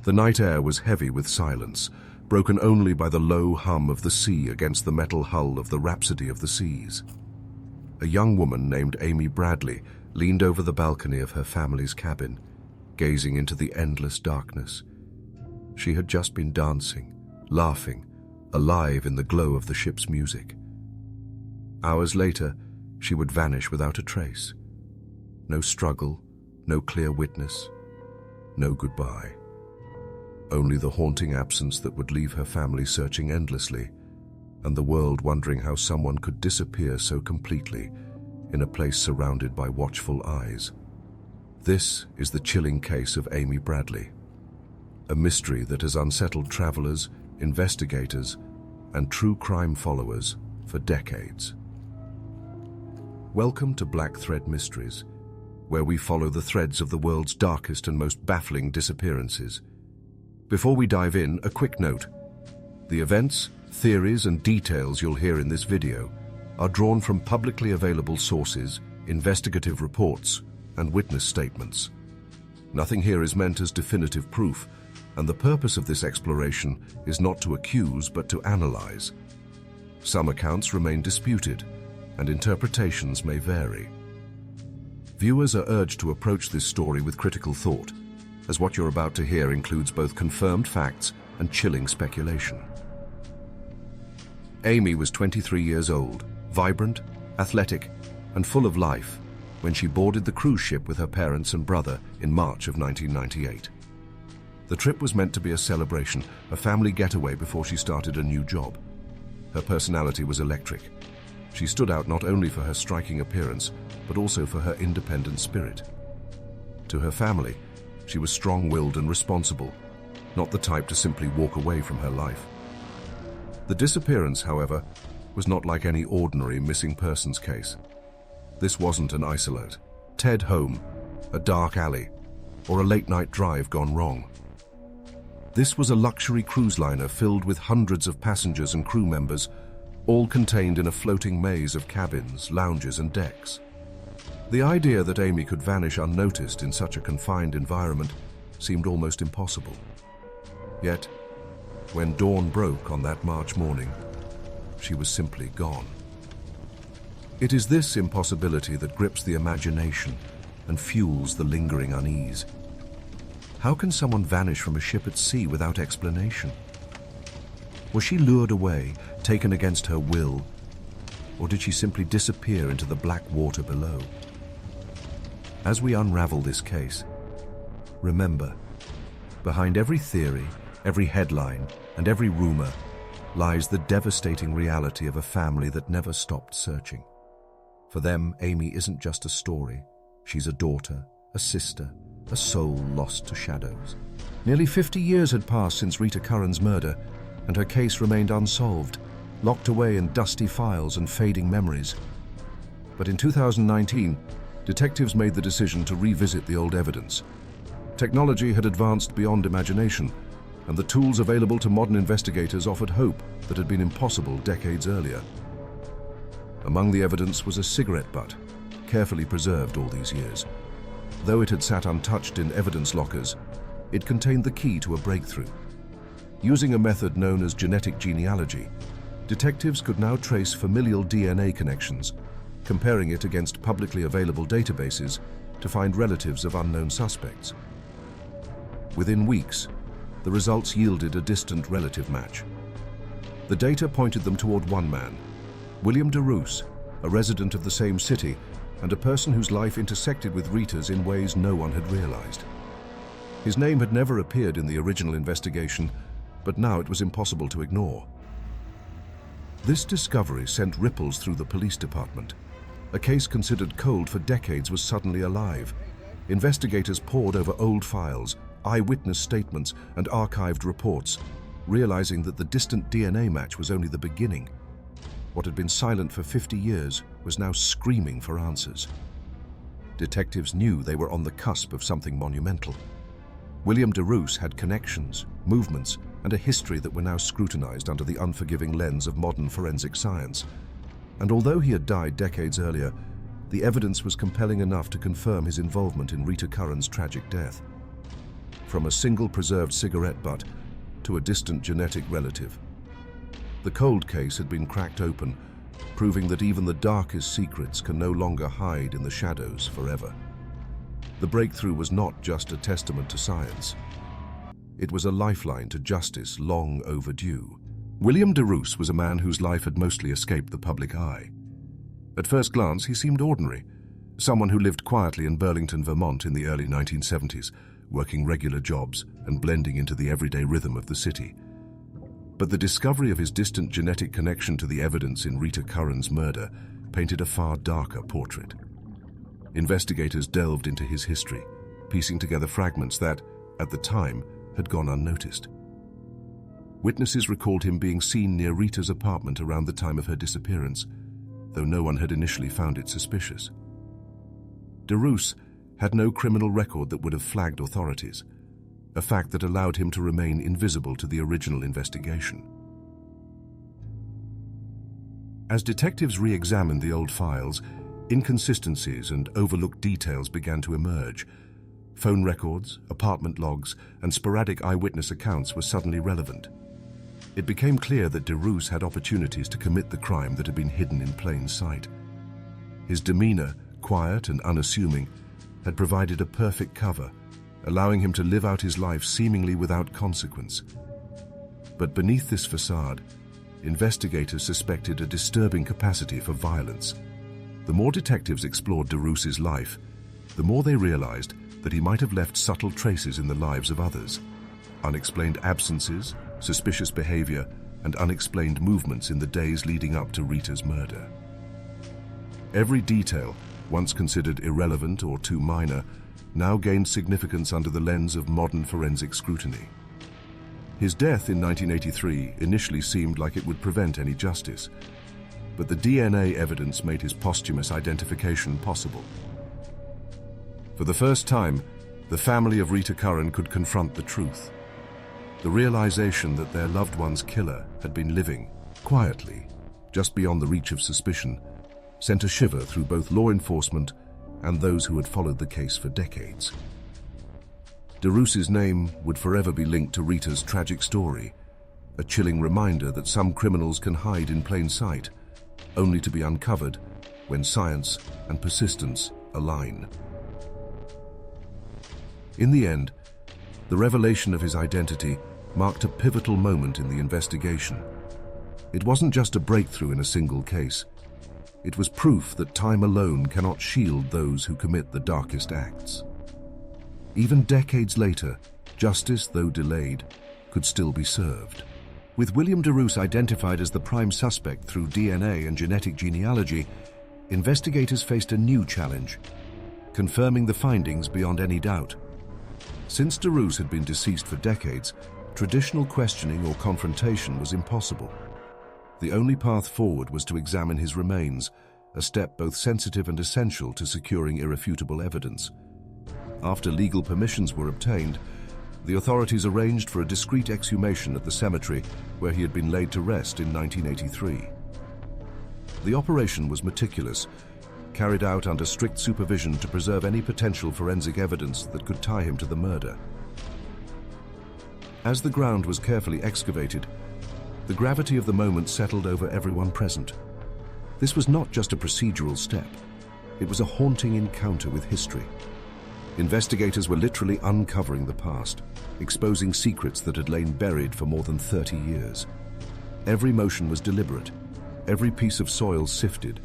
The night air was heavy with silence, broken only by the low hum of the sea against the metal hull of the Rhapsody of the Seas. A young woman named Amy Bradley leaned over the balcony of her family's cabin, gazing into the endless darkness. She had just been dancing, laughing, alive in the glow of the ship's music. Hours later, she would vanish without a trace. No struggle, no clear witness, no goodbye. Only the haunting absence that would leave her family searching endlessly, and the world wondering how someone could disappear so completely in a place surrounded by watchful eyes. This is the chilling case of Amy Bradley, a mystery that has unsettled travelers, investigators, and true crime followers for decades. Welcome to Black Thread Mysteries, where we follow the threads of the world's darkest and most baffling disappearances. Before we dive in, a quick note. The events, theories, and details you'll hear in this video are drawn from publicly available sources, investigative reports, and witness statements. Nothing here is meant as definitive proof, and the purpose of this exploration is not to accuse but to analyze. Some accounts remain disputed, and interpretations may vary. Viewers are urged to approach this story with critical thought, as what you're about to hear includes both confirmed facts and chilling speculation. Amy was 23 years old, vibrant, athletic, and full of life when she boarded the cruise ship with her parents and brother in March of 1998. The trip was meant to be a celebration, a family getaway before she started a new job. Her personality was electric. She stood out not only for her striking appearance, but also for her independent spirit. To her family, she was strong-willed and responsible, not the type to simply walk away from her life. The disappearance, however, was not like any ordinary missing persons case. This wasn't an isolate, Ted home, a dark alley, or a late-night drive gone wrong. This was a luxury cruise liner filled with hundreds of passengers and crew members, all contained in a floating maze of cabins, lounges, and decks. The idea that Amy could vanish unnoticed in such a confined environment seemed almost impossible. Yet, when dawn broke on that March morning, she was simply gone. It is this impossibility that grips the imagination and fuels the lingering unease. How can someone vanish from a ship at sea without explanation? Was she lured away, taken against her will, or did she simply disappear into the black water below? As we unravel this case, remember, behind every theory, every headline, and every rumor lies the devastating reality of a family that never stopped searching. For them, Amy isn't just a story. She's a daughter, a sister, a soul lost to shadows. Nearly 50 years had passed since Rita Curran's murder, and her case remained unsolved, locked away in dusty files and fading memories. But in 2019, detectives made the decision to revisit the old evidence. Technology had advanced beyond imagination, and the tools available to modern investigators offered hope that had been impossible decades earlier. Among the evidence was a cigarette butt, carefully preserved all these years. Though it had sat untouched in evidence lockers, it contained the key to a breakthrough. Using a method known as genetic genealogy, detectives could now trace familial DNA connections, comparing it against publicly available databases to find relatives of unknown suspects. Within weeks, the results yielded a distant relative match. The data pointed them toward one man, William DeRoos, a resident of the same city and a person whose life intersected with Rita's in ways no one had realized. His name had never appeared in the original investigation, but now it was impossible to ignore. This discovery sent ripples through the police department. A case considered cold for decades was suddenly alive. Investigators pored over old files, eyewitness statements, and archived reports, realizing that the distant DNA match was only the beginning. What had been silent for 50 years was now screaming for answers. Detectives knew they were on the cusp of something monumental. William DeRoos had connections, movements, and a history that were now scrutinized under the unforgiving lens of modern forensic science. And although he had died decades earlier, the evidence was compelling enough to confirm his involvement in Rita Curran's tragic death. from a single preserved cigarette butt to a distant genetic relative. The cold case had been cracked open, proving that even the darkest secrets can no longer hide in the shadows forever. The breakthrough was not just a testament to science. It was a lifeline to justice long overdue. William de Roos was a man whose life had mostly escaped the public eye. At first glance, he seemed ordinary, someone who lived quietly in Burlington, Vermont in the early 1970s, working regular jobs and blending into the everyday rhythm of the city. But the discovery of his distant genetic connection to the evidence in Rita Curran's murder painted a far darker portrait. Investigators delved into his history, piecing together fragments that, at the time, had gone unnoticed. Witnesses recalled him being seen near Rita's apartment around the time of her disappearance, though no one had initially found it suspicious. De Roos had no criminal record that would have flagged authorities, a fact that allowed him to remain invisible to the original investigation. As detectives re-examined the old files, inconsistencies and overlooked details began to emerge. Phone records, apartment logs, and sporadic eyewitness accounts were suddenly relevant. It became clear that de Roos had opportunities to commit the crime that had been hidden in plain sight. His demeanor, quiet and unassuming, had provided a perfect cover, allowing him to live out his life seemingly without consequence. But beneath this facade, investigators suspected a disturbing capacity for violence. The more detectives explored de Roos's life, the more they realized that he might have left subtle traces in the lives of others. Unexplained absences, suspicious behavior, and unexplained movements in the days leading up to Rita's murder. Every detail, once considered irrelevant or too minor, now gained significance under the lens of modern forensic scrutiny. His death in 1983 initially seemed like it would prevent any justice, but the DNA evidence made his posthumous identification possible. For the first time, the family of Rita Curran could confront the truth. The realization that their loved one's killer had been living, quietly, just beyond the reach of suspicion, sent a shiver through both law enforcement and those who had followed the case for decades. De Roos's name would forever be linked to Rita's tragic story, a chilling reminder that some criminals can hide in plain sight, only to be uncovered when science and persistence align. In the end, the revelation of his identity marked a pivotal moment in the investigation. It wasn't just a breakthrough in a single case. It was proof that time alone cannot shield those who commit the darkest acts. Even decades later, justice, though delayed, could still be served. With William de Roos identified as the prime suspect through DNA and genetic genealogy, investigators faced a new challenge, confirming the findings beyond any doubt. Since de Roos had been deceased for decades, traditional questioning or confrontation was impossible. The only path forward was to examine his remains, a step both sensitive and essential to securing irrefutable evidence. After legal permissions were obtained, the authorities arranged for a discreet exhumation at the cemetery where he had been laid to rest in 1983. The operation was meticulous, carried out under strict supervision to preserve any potential forensic evidence that could tie him to the murder. As the ground was carefully excavated, the gravity of the moment settled over everyone present. This was not just a procedural step. It was a haunting encounter with history. Investigators were literally uncovering the past, exposing secrets that had lain buried for more than 30 years. Every motion was deliberate, every piece of soil sifted,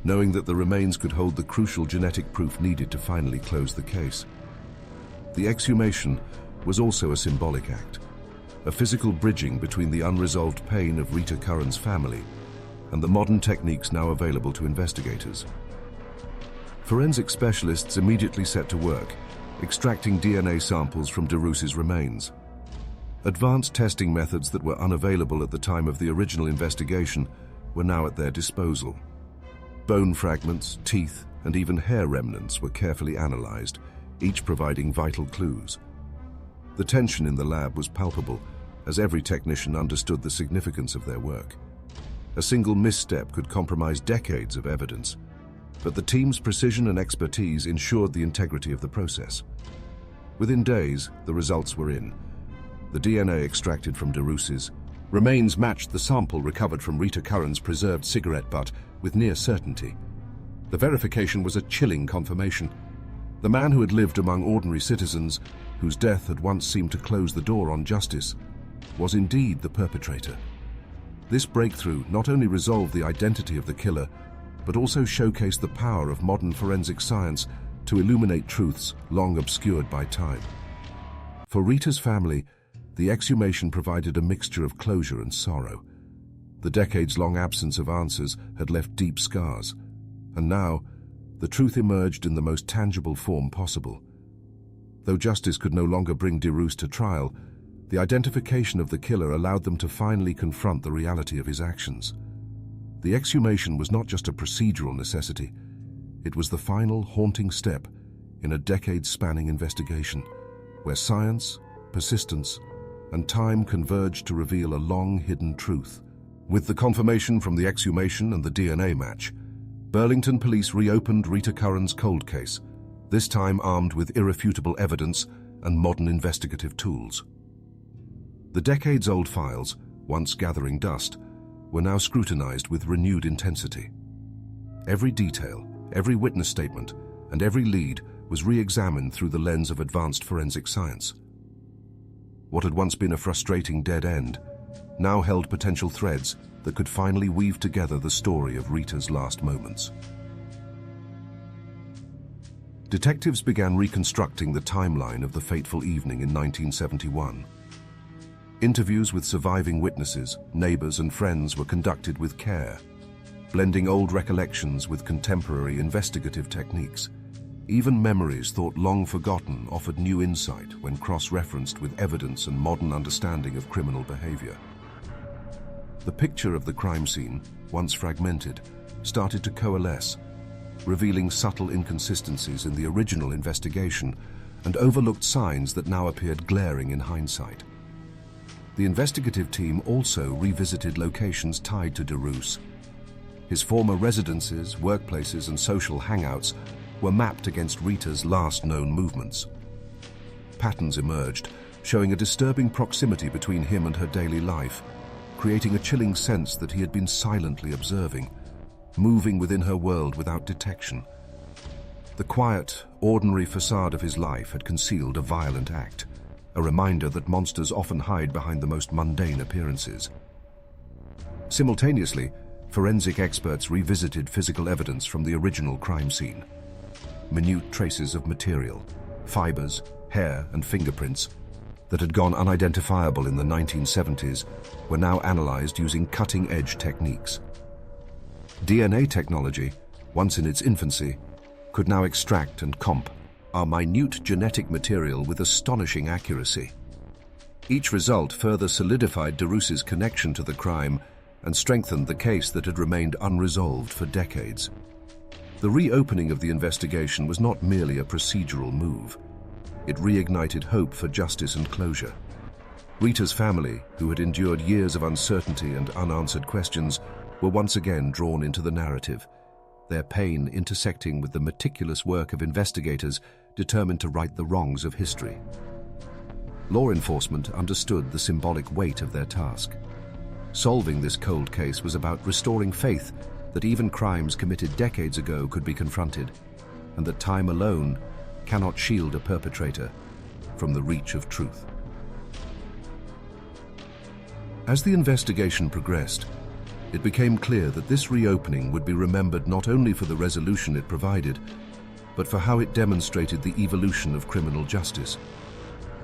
knowing that the remains could hold the crucial genetic proof needed to finally close the case. The exhumation was also a symbolic act, a physical bridging between the unresolved pain of Rita Curran's family and the modern techniques now available to investigators. Forensic specialists immediately set to work, extracting DNA samples from de Roos's remains. Advanced testing methods that were unavailable at the time of the original investigation were now at their disposal. Bone fragments, teeth, and even hair remnants were carefully analyzed, each providing vital clues. The tension in the lab was palpable, as every technician understood the significance of their work. A single misstep could compromise decades of evidence, but the team's precision and expertise ensured the integrity of the process. Within days, the results were in. The DNA extracted from DeRousse's remains matched the sample recovered from Rita Curran's preserved cigarette butt with near certainty. The verification was a chilling confirmation. The man who had lived among ordinary citizens, whose death had once seemed to close the door on justice, was indeed the perpetrator. This breakthrough not only resolved the identity of the killer, but also showcased the power of modern forensic science to illuminate truths long obscured by time. For Rita's family, the exhumation provided a mixture of closure and sorrow. The decades-long absence of answers had left deep scars, and now the truth emerged in the most tangible form possible. Though justice could no longer bring DeRousse to trial, the identification of the killer allowed them to finally confront the reality of his actions. The exhumation was not just a procedural necessity, it was the final haunting step in a decade-spanning investigation, where science, persistence, and time converged to reveal a long-hidden truth. With the confirmation from the exhumation and the DNA match, Burlington police reopened Rita Curran's cold case, this time armed with irrefutable evidence and modern investigative tools. The decades-old files, once gathering dust, were now scrutinized with renewed intensity. Every detail, every witness statement, and every lead was re-examined through the lens of advanced forensic science. What had once been a frustrating dead end now held potential threads that could finally weave together the story of Rita's last moments. Detectives began reconstructing the timeline of the fateful evening in 1971. Interviews with surviving witnesses, neighbors, and friends were conducted with care, blending old recollections with contemporary investigative techniques. Even memories thought long forgotten offered new insight when cross-referenced with evidence and modern understanding of criminal behavior. The picture of the crime scene, once fragmented, started to coalesce, revealing subtle inconsistencies in the original investigation and overlooked signs that now appeared glaring in hindsight. The investigative team also revisited locations tied to DeRousse. His former residences, workplaces, and social hangouts were mapped against Rita's last known movements. Patterns emerged, showing a disturbing proximity between him and her daily life, creating a chilling sense that he had been silently observing, moving within her world without detection. The quiet, ordinary facade of his life had concealed a violent act, a reminder that monsters often hide behind the most mundane appearances. Simultaneously, forensic experts revisited physical evidence from the original crime scene. Minute traces of material, fibers, hair, and fingerprints that had gone unidentifiable in the 1970s were now analyzed using cutting-edge techniques. DNA technology, once in its infancy, could now extract and comp our minute genetic material with astonishing accuracy. Each result further solidified DeRousse's connection to the crime and strengthened the case that had remained unresolved for decades. The reopening of the investigation was not merely a procedural move. It reignited hope for justice and closure. Rita's family, who had endured years of uncertainty and unanswered questions, were once again drawn into the narrative, their pain intersecting with the meticulous work of investigators determined to right the wrongs of history. Law enforcement understood the symbolic weight of their task. Solving this cold case was about restoring faith that even crimes committed decades ago could be confronted, and that time alone cannot shield a perpetrator from the reach of truth. As the investigation progressed, it became clear that this reopening would be remembered not only for the resolution it provided, but for how it demonstrated the evolution of criminal justice,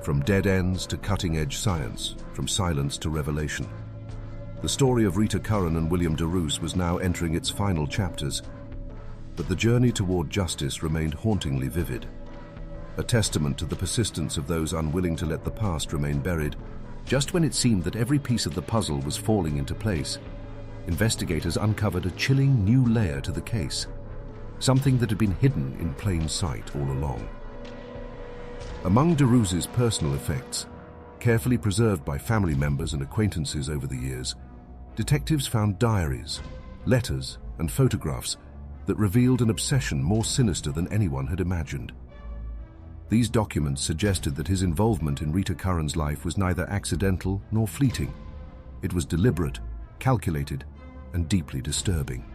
from dead ends to cutting-edge science, from silence to revelation. The story of Rita Curran and William DeRousse was now entering its final chapters, but the journey toward justice remained hauntingly vivid, a testament to the persistence of those unwilling to let the past remain buried. Just when it seemed that every piece of the puzzle was falling into place, investigators uncovered a chilling new layer to the case, something that had been hidden in plain sight all along. Among DeRousse's personal effects, carefully preserved by family members and acquaintances over the years, detectives found diaries, letters, and photographs that revealed an obsession more sinister than anyone had imagined. These documents suggested that his involvement in Rita Curran's life was neither accidental nor fleeting. It was deliberate, calculated, and deeply disturbing.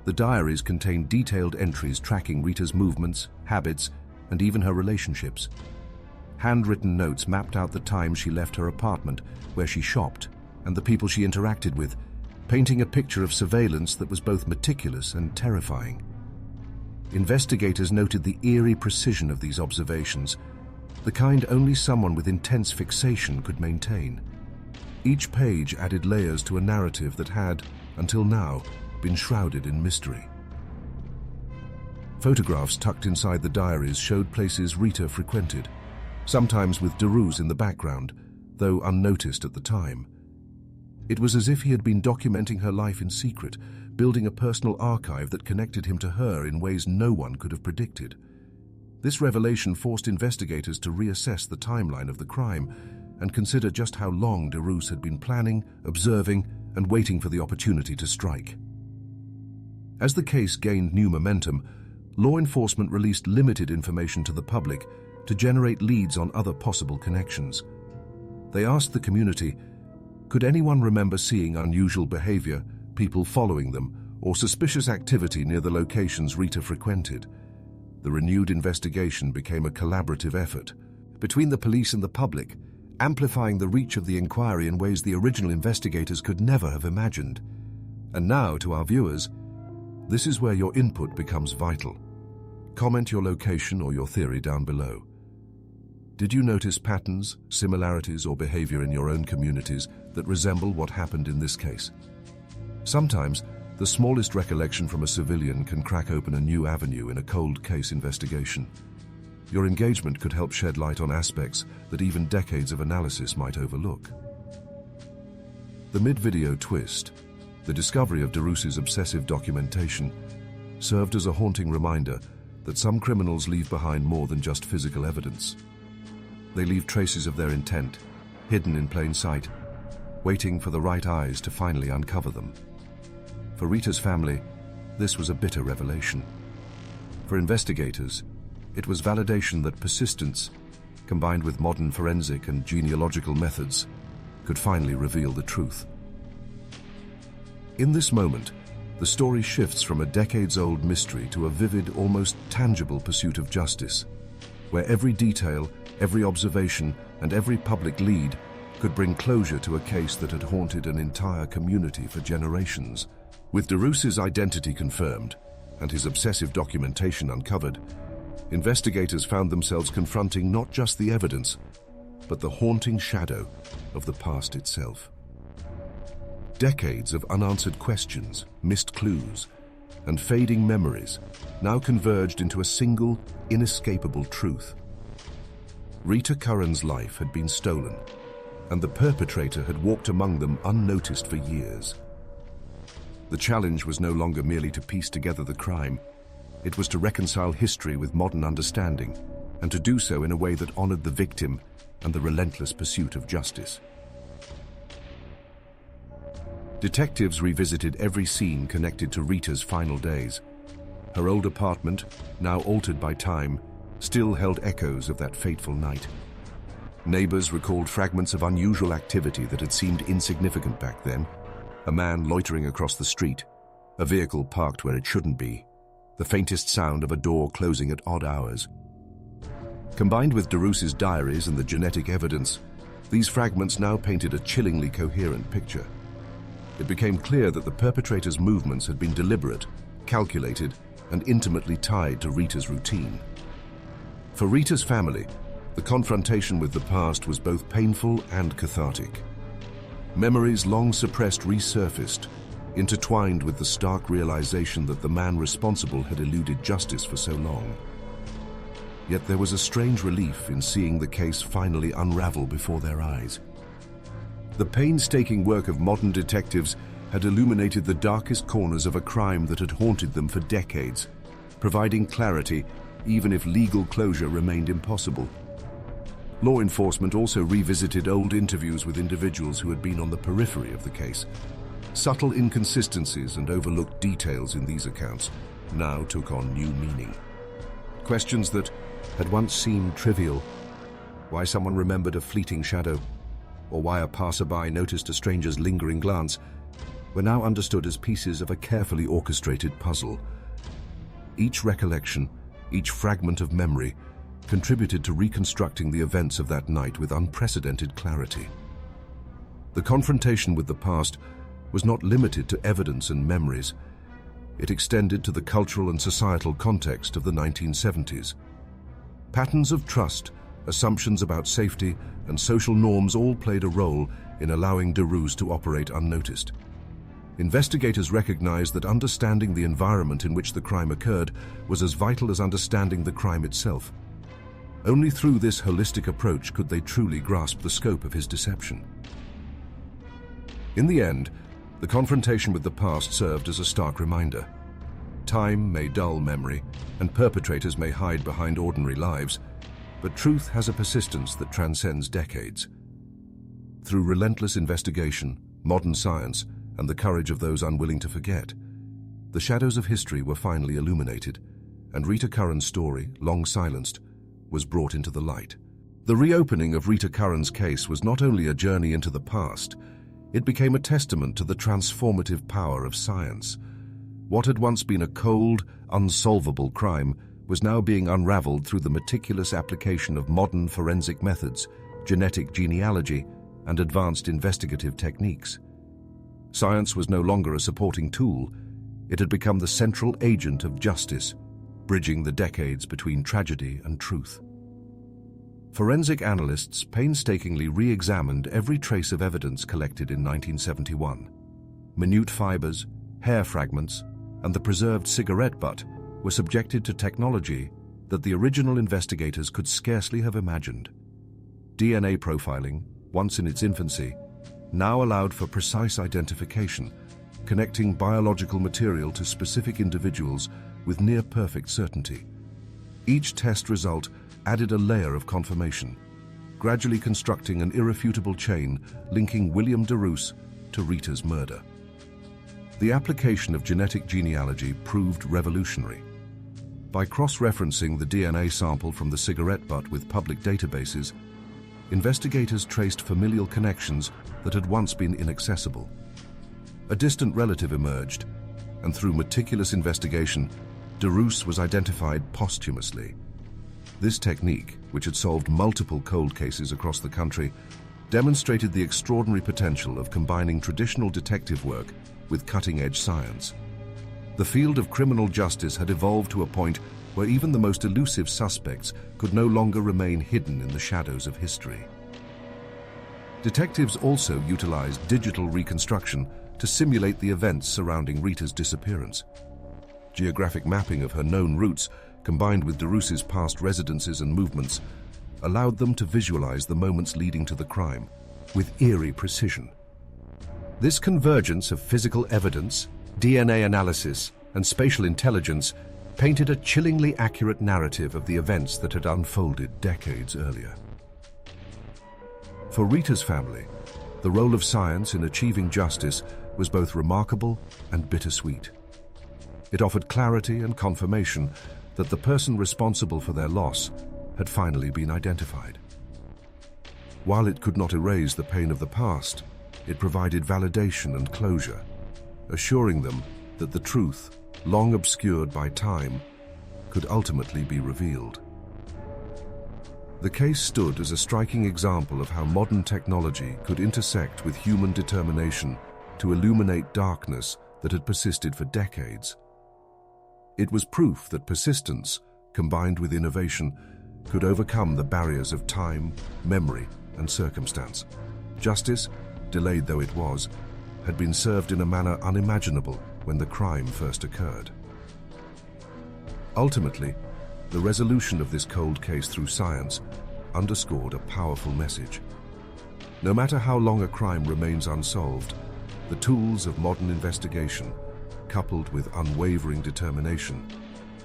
The diaries contained detailed entries tracking Rita's movements, habits, and even her relationships. Handwritten notes mapped out the time she left her apartment, where she shopped, and the people she interacted with, painting a picture of surveillance that was both meticulous and terrifying. Investigators noted the eerie precision of these observations, the kind only someone with intense fixation could maintain. Each page added layers to a narrative that had, until now, been shrouded in mystery. Photographs tucked inside the diaries showed places Rita frequented, sometimes with Deroux in the background, though unnoticed at the time. It was as if he had been documenting her life in secret, building a personal archive that connected him to her in ways no one could have predicted. This revelation forced investigators to reassess the timeline of the crime and consider just how long Deroux had been planning, observing, and waiting for the opportunity to strike. As the case gained new momentum, law enforcement released limited information to the public to generate leads on other possible connections. They asked the community, could anyone remember seeing unusual behavior, people following them, or suspicious activity near the locations Rita frequented? The renewed investigation became a collaborative effort between the police and the public, amplifying the reach of the inquiry in ways the original investigators could never have imagined. And now, to our viewers, this is where your input becomes vital. Comment your location or your theory down below. Did you notice patterns, similarities, or behavior in your own communities that resemble what happened in this case? Sometimes, the smallest recollection from a civilian can crack open a new avenue in a cold case investigation. Your engagement could help shed light on aspects that even decades of analysis might overlook. The mid-video twist, the discovery of Deroux's obsessive documentation, served as a haunting reminder that some criminals leave behind more than just physical evidence. They leave traces of their intent, hidden in plain sight, waiting for the right eyes to finally uncover them. For Rita's family, this was a bitter revelation. For investigators, it was validation that persistence, combined with modern forensic and genealogical methods, could finally reveal the truth. In this moment, the story shifts from a decades-old mystery to a vivid, almost tangible pursuit of justice, where every detail, every observation, and every public lead could bring closure to a case that had haunted an entire community for generations. With Deroux's identity confirmed and his obsessive documentation uncovered, investigators found themselves confronting not just the evidence, but the haunting shadow of the past itself. Decades of unanswered questions, missed clues, and fading memories now converged into a single, inescapable truth. Rita Curran's life had been stolen, and the perpetrator had walked among them unnoticed for years. The challenge was no longer merely to piece together the crime. It was to reconcile history with modern understanding, and to do so in a way that honored the victim and the relentless pursuit of justice. Detectives revisited every scene connected to Rita's final days. Her old apartment, now altered by time, still held echoes of that fateful night. Neighbors recalled fragments of unusual activity that had seemed insignificant back then. A man loitering across the street, a vehicle parked where it shouldn't be, the faintest sound of a door closing at odd hours. Combined with Deroux's diaries and the genetic evidence, these fragments now painted a chillingly coherent picture. It became clear that the perpetrator's movements had been deliberate, calculated, and intimately tied to Rita's routine. For Rita's family, the confrontation with the past was both painful and cathartic. Memories long suppressed resurfaced, intertwined with the stark realization that the man responsible had eluded justice for so long. Yet there was a strange relief in seeing the case finally unravel before their eyes. The painstaking work of modern detectives had illuminated the darkest corners of a crime that had haunted them for decades, providing clarity even if legal closure remained impossible. Law enforcement also revisited old interviews with individuals who had been on the periphery of the case. Subtle inconsistencies and overlooked details in these accounts now took on new meaning. Questions that, had once seemed trivial, why someone remembered a fleeting shadow, or why a passerby noticed a stranger's lingering glance, were now understood as pieces of a carefully orchestrated puzzle. Each recollection, each fragment of memory, contributed to reconstructing the events of that night with unprecedented clarity. The confrontation with the past was not limited to evidence and memories. It extended to the cultural and societal context of the 1970s. Patterns of trust, assumptions about safety, and social norms all played a role in allowing Derousse to operate unnoticed. Investigators recognized that understanding the environment in which the crime occurred was as vital as understanding the crime itself. Only through this holistic approach could they truly grasp the scope of his deception. In the end, the confrontation with the past served as a stark reminder. Time may dull memory, and perpetrators may hide behind ordinary lives, but truth has a persistence that transcends decades. Through relentless investigation, modern science, and the courage of those unwilling to forget, the shadows of history were finally illuminated, and Rita Curran's story, long silenced, was brought into the light. The reopening of Rita Curran's case was not only a journey into the past, it became a testament to the transformative power of science. What had once been a cold, unsolvable crime was now being unraveled through the meticulous application of modern forensic methods, genetic genealogy, and advanced investigative techniques. Science was no longer a supporting tool. It had become the central agent of justice, bridging the decades between tragedy and truth. Forensic analysts painstakingly re-examined every trace of evidence collected in 1971. Minute fibers, hair fragments, and the preserved cigarette butt were subjected to technology that the original investigators could scarcely have imagined. DNA profiling, once in its infancy, now allowed for precise identification, connecting biological material to specific individuals with near-perfect certainty. Each test result added a layer of confirmation, gradually constructing an irrefutable chain linking William Derousse to Rita's murder. The application of genetic genealogy proved revolutionary. By cross-referencing the DNA sample from the cigarette butt with public databases, investigators traced familial connections that had once been inaccessible. A distant relative emerged, and through meticulous investigation, Derousse was identified posthumously. This technique, which had solved multiple cold cases across the country, demonstrated the extraordinary potential of combining traditional detective work with cutting-edge science. The field of criminal justice had evolved to a point where even the most elusive suspects could no longer remain hidden in the shadows of history. Detectives also utilized digital reconstruction to simulate the events surrounding Rita's disappearance. Geographic mapping of her known routes, combined with Derousse's past residences and movements, allowed them to visualize the moments leading to the crime with eerie precision. This convergence of physical evidence, DNA analysis, and spatial intelligence painted a chillingly accurate narrative of the events that had unfolded decades earlier. For Rita's family, the role of science in achieving justice was both remarkable and bittersweet. It offered clarity and confirmation that the person responsible for their loss had finally been identified. While it could not erase the pain of the past, it provided validation and closure, assuring them that the truth, long obscured by time, could ultimately be revealed. The case stood as a striking example of how modern technology could intersect with human determination to illuminate darkness that had persisted for decades. It was proof that persistence, combined with innovation, could overcome the barriers of time, memory, and circumstance. Justice, delayed though it was, had been served in a manner unimaginable when the crime first occurred. Ultimately, the resolution of this cold case through science underscored a powerful message. No matter how long a crime remains unsolved, the tools of modern investigation, coupled with unwavering determination,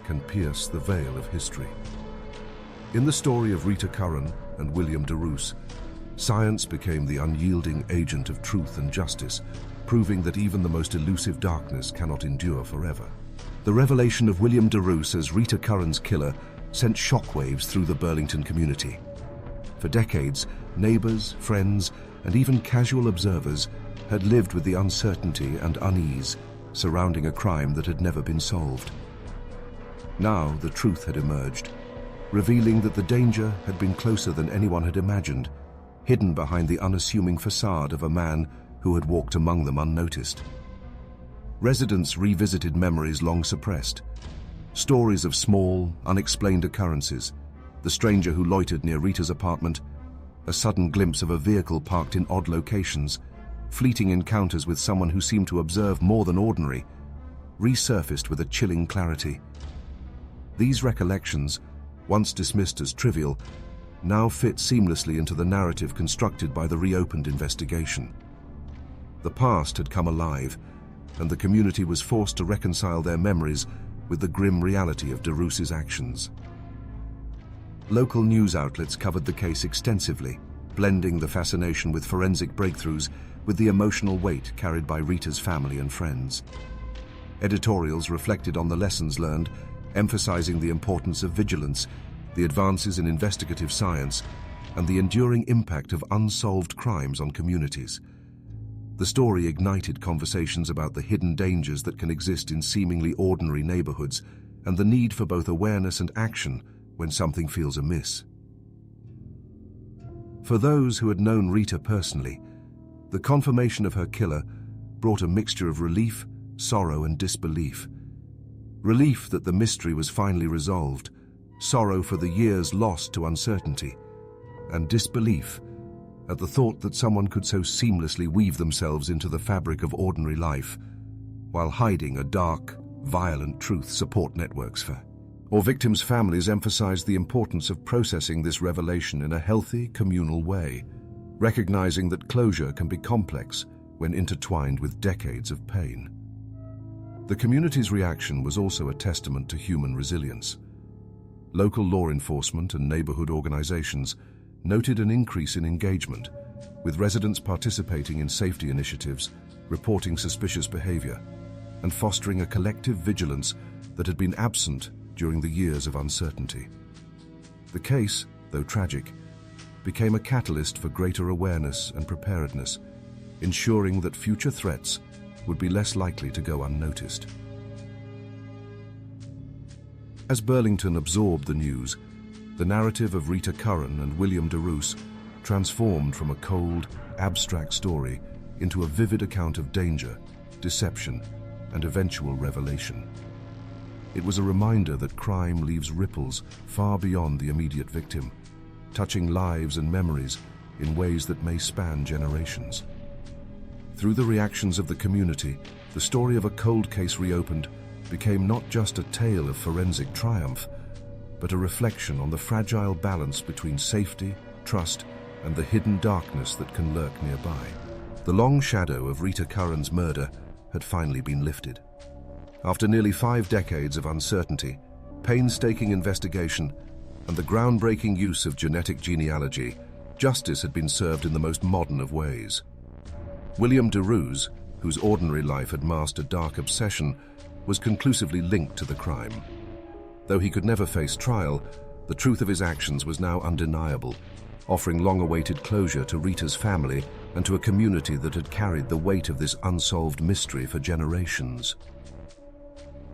can pierce the veil of history. In the story of Rita Curran and William Derousse, science became the unyielding agent of truth and justice, proving that even the most elusive darkness cannot endure forever. The revelation of William Derousse as Rita Curran's killer sent shockwaves through the Burlington community. For decades, neighbors, friends, and even casual observers had lived with the uncertainty and unease surrounding a crime that had never been solved. Now the truth had emerged, revealing that the danger had been closer than anyone had imagined, hidden behind the unassuming facade of a man who had walked among them unnoticed. Residents revisited memories long suppressed. Stories of small, unexplained occurrences, the stranger who loitered near Rita's apartment, a sudden glimpse of a vehicle parked in odd locations, fleeting encounters with someone who seemed to observe more than ordinary, resurfaced with a chilling clarity. These recollections, once dismissed as trivial, now fit seamlessly into the narrative constructed by the reopened investigation. The past had come alive, and the community was forced to reconcile their memories with the grim reality of DeRousse's actions. Local news outlets covered the case extensively, blending the fascination with forensic breakthroughs with the emotional weight carried by Rita's family and friends. Editorials reflected on the lessons learned, emphasizing the importance of vigilance, the advances in investigative science, and the enduring impact of unsolved crimes on communities. The story ignited conversations about the hidden dangers that can exist in seemingly ordinary neighborhoods and the need for both awareness and action when something feels amiss. For those who had known Rita personally, the confirmation of her killer brought a mixture of relief, sorrow, and disbelief. Relief that the mystery was finally resolved, sorrow for the years lost to uncertainty, and disbelief at the thought that someone could so seamlessly weave themselves into the fabric of ordinary life while hiding a dark, violent truth support networks for. Or victims' families emphasized the importance of processing this revelation in a healthy, communal way, recognizing that closure can be complex when intertwined with decades of pain. The community's reaction was also a testament to human resilience. Local law enforcement and neighborhood organizations noted an increase in engagement, with residents participating in safety initiatives, reporting suspicious behavior, and fostering a collective vigilance that had been absent during the years of uncertainty. The case, though tragic, became a catalyst for greater awareness and preparedness, ensuring that future threats would be less likely to go unnoticed. As Burlington absorbed the news, the narrative of Rita Curran and William DeRousse transformed from a cold, abstract story into a vivid account of danger, deception, and eventual revelation. It was a reminder that crime leaves ripples far beyond the immediate victim, touching lives and memories in ways that may span generations. Through the reactions of the community, the story of a cold case reopened became not just a tale of forensic triumph, but a reflection on the fragile balance between safety, trust, and the hidden darkness that can lurk nearby. The long shadow of Rita Curran's murder had finally been lifted. After nearly 5 decades of uncertainty, painstaking investigation, and the groundbreaking use of genetic genealogy, justice had been served in the most modern of ways. William DeRousse, whose ordinary life had masked a dark obsession, was conclusively linked to the crime. Though he could never face trial, the truth of his actions was now undeniable, offering long-awaited closure to Rita's family and to a community that had carried the weight of this unsolved mystery for generations.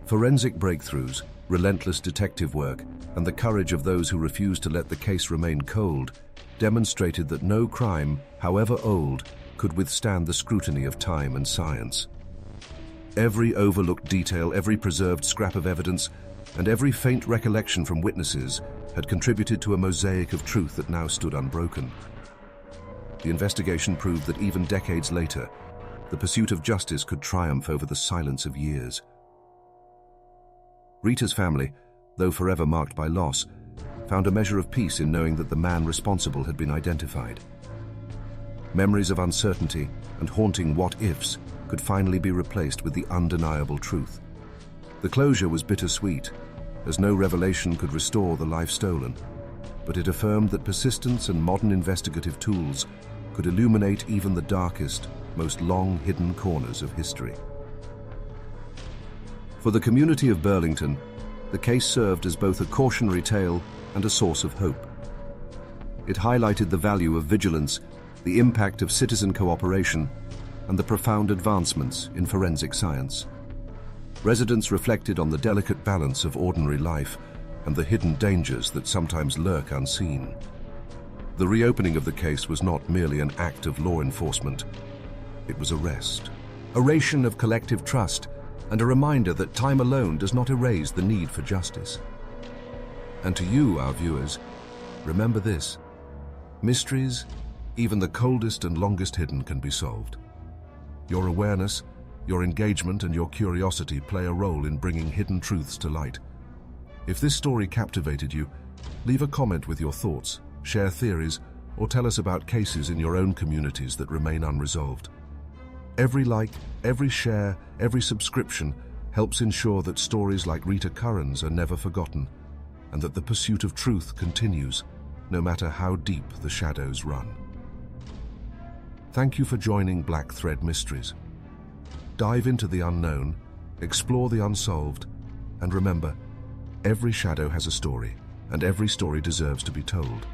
Forensic breakthroughs, relentless detective work, and the courage of those who refused to let the case remain cold demonstrated that no crime, however old, could withstand the scrutiny of time and science. Every overlooked detail, every preserved scrap of evidence, and every faint recollection from witnesses had contributed to a mosaic of truth that now stood unbroken. The investigation proved that even decades later, the pursuit of justice could triumph over the silence of years. Rita's family, though forever marked by loss, found a measure of peace in knowing that the man responsible had been identified. Memories of uncertainty and haunting what-ifs could finally be replaced with the undeniable truth. The closure was bittersweet, as no revelation could restore the life stolen, but it affirmed that persistence and modern investigative tools could illuminate even the darkest, most long-hidden corners of history. For the community of Burlington, the case served as both a cautionary tale and a source of hope. It highlighted the value of vigilance, the impact of citizen cooperation, and the profound advancements in forensic science. Residents reflected on the delicate balance of ordinary life and the hidden dangers that sometimes lurk unseen. The reopening of the case was not merely an act of law enforcement. It was a rest, a ration of collective trust, and a reminder that time alone does not erase the need for justice. And to you, our viewers, remember this: mysteries, even the coldest and longest hidden, can be solved. Your awareness, your engagement, and your curiosity play a role in bringing hidden truths to light. If this story captivated you, leave a comment with your thoughts, share theories, or tell us about cases in your own communities that remain unresolved. Every like, every share, every subscription helps ensure that stories like Rita Curran's are never forgotten, and that the pursuit of truth continues, no matter how deep the shadows run. Thank you for joining Black Thread Mysteries. Dive into the unknown, explore the unsolved, and remember, every shadow has a story, and every story deserves to be told.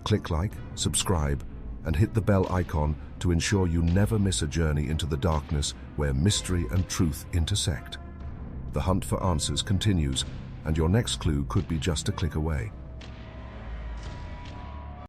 Click like, subscribe, and hit the bell icon to ensure you never miss a journey into the darkness where mystery and truth intersect. The hunt for answers continues, and your next clue could be just a click away.